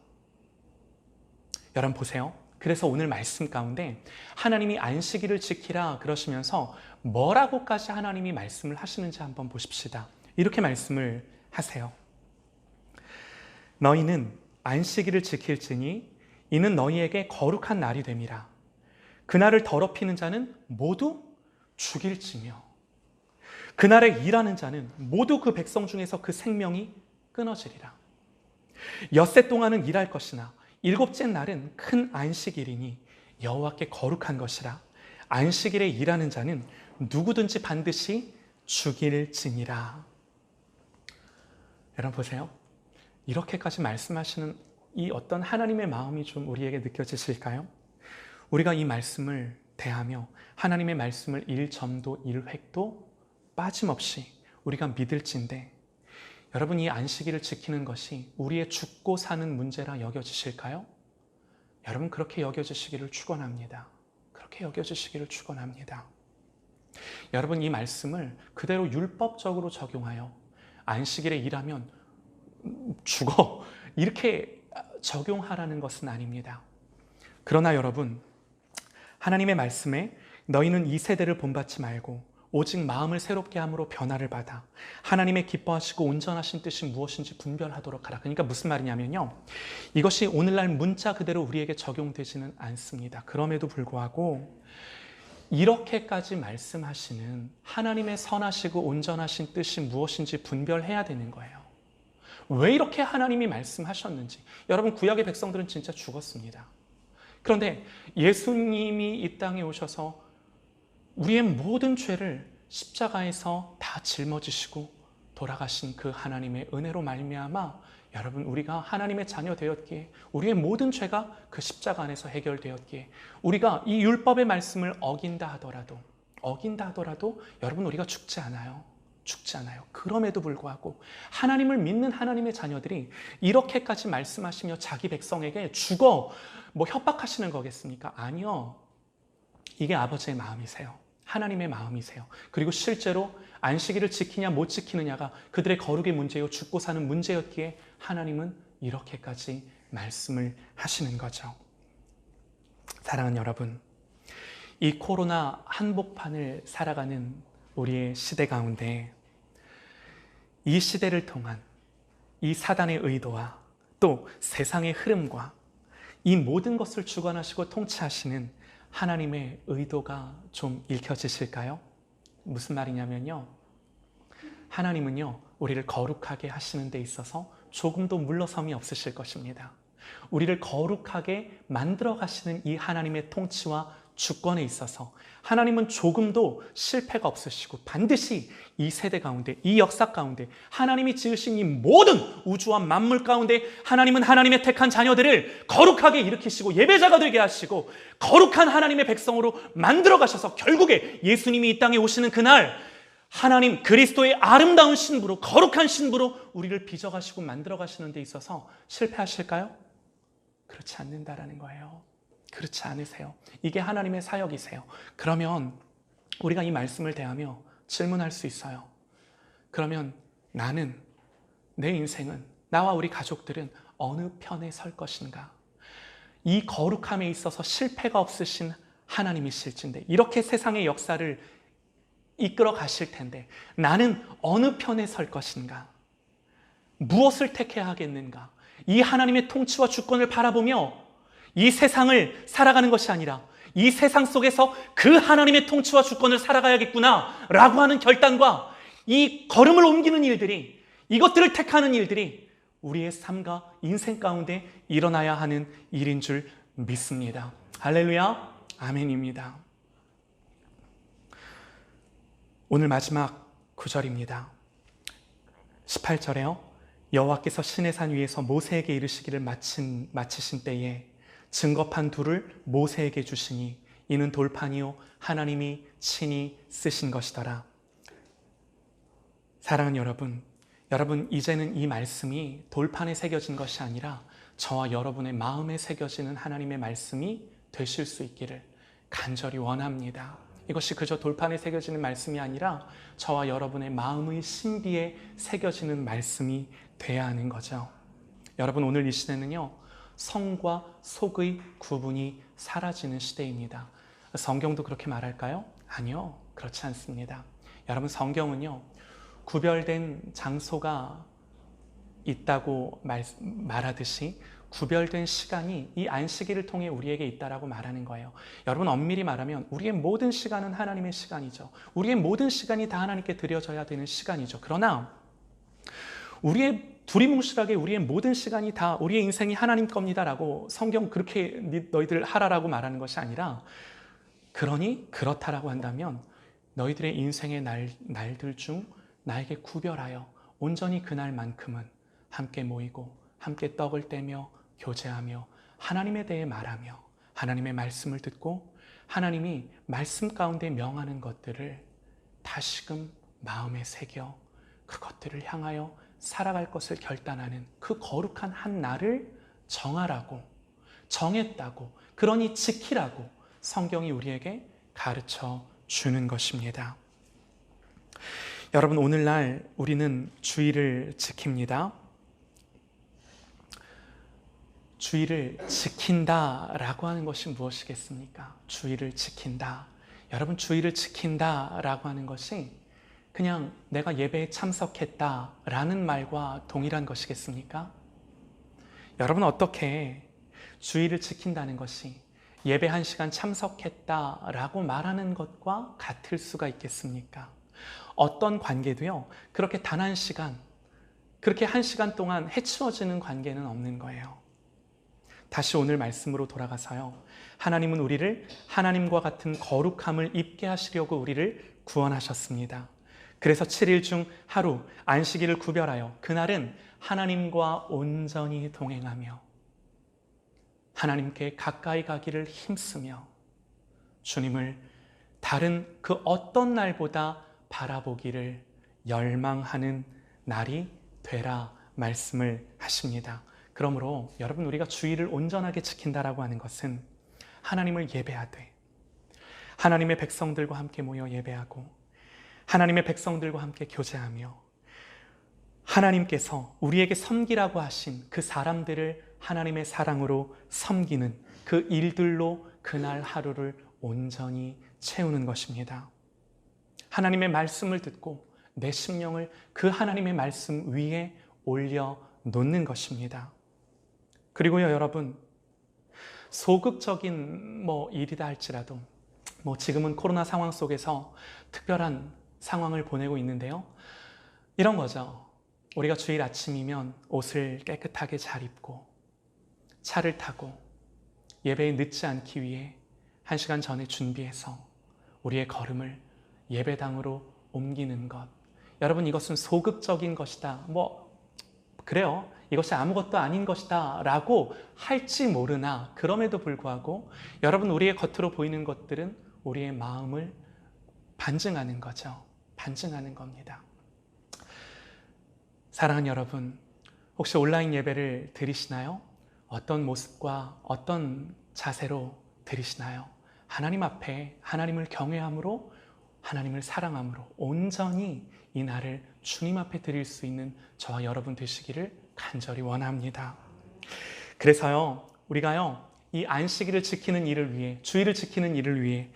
여러분 보세요. 그래서 오늘 말씀 가운데 하나님이 안식일을 지키라 그러시면서 뭐라고까지 하나님이 말씀을 하시는지 한번 보십시다. 이렇게 말씀을 하세요. 너희는 안식일을 지킬지니 이는 너희에게 거룩한 날이 됨이라. 그날을 더럽히는 자는 모두 죽일지며 그날에 일하는 자는 모두 그 백성 중에서 그 생명이 끊어지리라. 엿새 동안은 일할 것이나 일곱째 날은 큰 안식일이니 여호와께 거룩한 것이라. 안식일에 일하는 자는 누구든지 반드시 죽일지니라. 여러분 보세요. 이렇게까지 말씀하시는 이 어떤 하나님의 마음이 좀 우리에게 느껴지실까요? 우리가 이 말씀을 대하며 하나님의 말씀을 1점도 1획도 빠짐없이 우리가 믿을진데 여러분 이 안식일을 지키는 것이 우리의 죽고 사는 문제라 여겨지실까요? 여러분 그렇게 여겨지시기를 축원합니다. 그렇게 여겨지시기를 축원합니다. 여러분 이 말씀을 그대로 율법적으로 적용하여 안식일에 일하면 죽어 이렇게 적용하라는 것은 아닙니다. 그러나 여러분 하나님의 말씀에 너희는 이 세대를 본받지 말고 오직 마음을 새롭게 함으로 변화를 받아 하나님의 기뻐하시고 온전하신 뜻이 무엇인지 분별하도록 하라. 그러니까 무슨 말이냐면요. 이것이 오늘날 문자 그대로 우리에게 적용되지는 않습니다. 그럼에도 불구하고 이렇게까지 말씀하시는 하나님의 선하시고 온전하신 뜻이 무엇인지 분별해야 되는 거예요. 왜 이렇게 하나님이 말씀하셨는지. 여러분 구약의 백성들은 진짜 죽었습니다. 그런데 예수님이 이 땅에 오셔서 우리의 모든 죄를 십자가에서 다 짊어지시고 돌아가신 그 하나님의 은혜로 말미암아 여러분 우리가 하나님의 자녀 되었기에 우리의 모든 죄가 그 십자가 안에서 해결되었기에 우리가 이 율법의 말씀을 어긴다 하더라도 여러분 우리가 죽지 않아요. 죽지 않아요. 그럼에도 불구하고 하나님을 믿는 하나님의 자녀들이 이렇게까지 말씀하시며 자기 백성에게 죽어 협박하시는 거겠습니까? 아니요. 이게 아버지의 마음이세요. 하나님의 마음이세요. 그리고 실제로 안식일을 지키냐 못 지키느냐가 그들의 거룩의 문제요, 죽고 사는 문제였기에 하나님은 이렇게까지 말씀을 하시는 거죠. 사랑하는 여러분, 이 코로나 한복판을 살아가는 우리의 시대 가운데 이 시대를 통한 이 사단의 의도와 또 세상의 흐름과 이 모든 것을 주관하시고 통치하시는 하나님의 의도가 좀 읽혀지실까요? 무슨 말이냐면요, 하나님은요 우리를 거룩하게 하시는 데 있어서 조금도 물러섬이 없으실 것입니다. 우리를 거룩하게 만들어 가시는 이 하나님의 통치와 주권에 있어서 하나님은 조금도 실패가 없으시고 반드시 이 세대 가운데, 이 역사 가운데 하나님이 지으신 이 모든 우주와 만물 가운데 하나님은 하나님의 택한 자녀들을 거룩하게 일으키시고 예배자가 되게 하시고 거룩한 하나님의 백성으로 만들어 가셔서 결국에 예수님이 이 땅에 오시는 그날 하나님 그리스도의 아름다운 신부로, 거룩한 신부로 우리를 빚어가시고 만들어 가시는 데 있어서 실패하실까요? 그렇지 않는다라는 거예요. 그렇지 않으세요. 이게 하나님의 사역이세요. 그러면 우리가 이 말씀을 대하며 질문할 수 있어요. 그러면 나는, 내 인생은, 나와 우리 가족들은 어느 편에 설 것인가? 이 거룩함에 있어서 실패가 없으신 하나님이실진데, 이렇게 세상의 역사를 이끌어 가실 텐데 나는 어느 편에 설 것인가? 무엇을 택해야 하겠는가? 이 하나님의 통치와 주권을 바라보며 이 세상을 살아가는 것이 아니라 이 세상 속에서 그 하나님의 통치와 주권을 살아가야겠구나 라고 하는 결단과 이 걸음을 옮기는 일들이, 이것들을 택하는 일들이 우리의 삶과 인생 가운데 일어나야 하는 일인 줄 믿습니다. 할렐루야, 아멘입니다. 오늘 마지막 구절입니다. 18절에요. 여호와께서 시내산 위에서 모세에게 이르시기를 마치신 때에 증거판 둘을 모세에게 주시니 이는 돌판이요 하나님이 친히 쓰신 것이더라. 사랑하는 여러분 이제는 이 말씀이 돌판에 새겨진 것이 아니라 저와 여러분의 마음에 새겨지는 하나님의 말씀이 되실 수 있기를 간절히 원합니다. 이것이 그저 돌판에 새겨지는 말씀이 아니라 저와 여러분의 마음의 신비에 새겨지는 말씀이 돼야 하는 거죠. 여러분, 오늘 이 시대는요 성과 속의 구분이 사라지는 시대입니다. 성경도 그렇게 말할까요? 아니요, 그렇지 않습니다. 여러분, 성경은요 구별된 장소가 있다고 말하듯이 구별된 시간이 이 안식일을 통해 우리에게 있다라고 말하는 거예요. 여러분, 엄밀히 말하면 우리의 모든 시간은 하나님의 시간이죠. 우리의 모든 시간이 다 하나님께 드려져야 되는 시간이죠. 그러나 우리의 두리뭉실하게 우리의 모든 시간이 다 우리의 인생이 하나님 겁니다라고 성경 그렇게 너희들 하라라고 말하는 것이 아니라, 그러니 그렇다라고 한다면 너희들의 인생의 날들 중 나에게 구별하여 온전히 그날만큼은 함께 모이고 함께 떡을 떼며 교제하며 하나님에 대해 말하며 하나님의 말씀을 듣고 하나님이 말씀 가운데 명하는 것들을 다시금 마음에 새겨 그것들을 향하여 살아갈 것을 결단하는 그 거룩한 한 날을 정하라고, 정했다고, 그러니 지키라고 성경이 우리에게 가르쳐 주는 것입니다. 여러분, 오늘날 우리는 주일을 지킵니다. 주일을 지킨다라고 하는 것이 무엇이겠습니까? 주일을 지킨다. 여러분, 주일을 지킨다라고 하는 것이 그냥 내가 예배에 참석했다라는 말과 동일한 것이겠습니까? 여러분, 어떻게 주일을 지킨다는 것이 예배 1시간 참석했다라고 말하는 것과 같을 수가 있겠습니까? 어떤 관계도요 그렇게 단 1시간, 그렇게 1시간 동안 해치워지는 관계는 없는 거예요. 다시 오늘 말씀으로 돌아가서요, 하나님은 우리를 하나님과 같은 거룩함을 입게 하시려고 우리를 구원하셨습니다. 그래서 7일 중 하루 안식일을 구별하여 그날은 하나님과 온전히 동행하며 하나님께 가까이 가기를 힘쓰며 주님을 다른 그 어떤 날보다 바라보기를 열망하는 날이 되라 말씀을 하십니다. 그러므로 여러분, 우리가 주일을 온전하게 지킨다라고 하는 것은 하나님을 예배하되 하나님의 백성들과 함께 모여 예배하고 하나님의 백성들과 함께 교제하며 하나님께서 우리에게 섬기라고 하신 그 사람들을 하나님의 사랑으로 섬기는 그 일들로 그날 하루를 온전히 채우는 것입니다. 하나님의 말씀을 듣고 내 심령을 그 하나님의 말씀 위에 올려놓는 것입니다. 그리고요, 여러분, 소극적인 일이다 할지라도 지금은 코로나 상황 속에서 특별한 상황을 보내고 있는데요. 이런 거죠. 우리가 주일 아침이면 옷을 깨끗하게 잘 입고 차를 타고 예배에 늦지 않기 위해 1시간 전에 준비해서 우리의 걸음을 예배당으로 옮기는 것. 여러분, 이것은 소극적인 것이다. 그래요. 이것이 아무것도 아닌 것이다 라고 할지 모르나 그럼에도 불구하고 여러분, 우리의 겉으로 보이는 것들은 우리의 마음을 반증하는 거죠. 반증하는 겁니다. 사랑하는 여러분, 혹시 온라인 예배를 드리시나요? 어떤 모습과 어떤 자세로 드리시나요? 하나님 앞에 하나님을 경외함으로 하나님을 사랑함으로 온전히 이 날을 주님 앞에 드릴 수 있는 저와 여러분 되시기를 간절히 원합니다. 그래서요, 우리가요, 이 안식일을 지키는 일을 위해, 주일을 지키는 일을 위해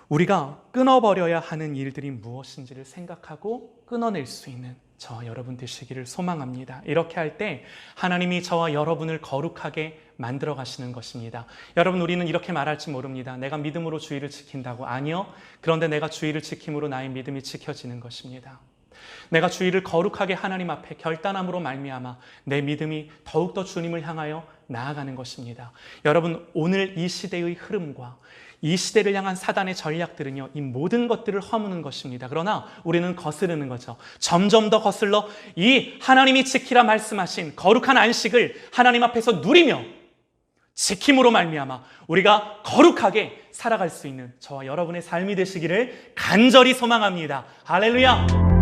우리가 끊어버려야 하는 일들이 무엇인지를 생각하고 끊어낼 수 있는 저와 여러분 되시기를 소망합니다. 이렇게 할 때 하나님이 저와 여러분을 거룩하게 만들어 가시는 것입니다. 여러분, 우리는 이렇게 말할지 모릅니다. 내가 믿음으로 주일을 지킨다고. 아니요. 그런데 내가 주일을 지킴으로 나의 믿음이 지켜지는 것입니다. 내가 주일을 거룩하게 하나님 앞에 결단함으로 말미암아 내 믿음이 더욱더 주님을 향하여 나아가는 것입니다. 여러분, 오늘 이 시대의 흐름과 이 시대를 향한 사단의 전략들은요, 이 모든 것들을 허무는 것입니다. 그러나 우리는 거스르는 거죠. 점점 더 거슬러 이 하나님이 지키라 말씀하신 거룩한 안식을 하나님 앞에서 누리며 지킴으로 말미암아 우리가 거룩하게 살아갈 수 있는 저와 여러분의 삶이 되시기를 간절히 소망합니다. 할렐루야!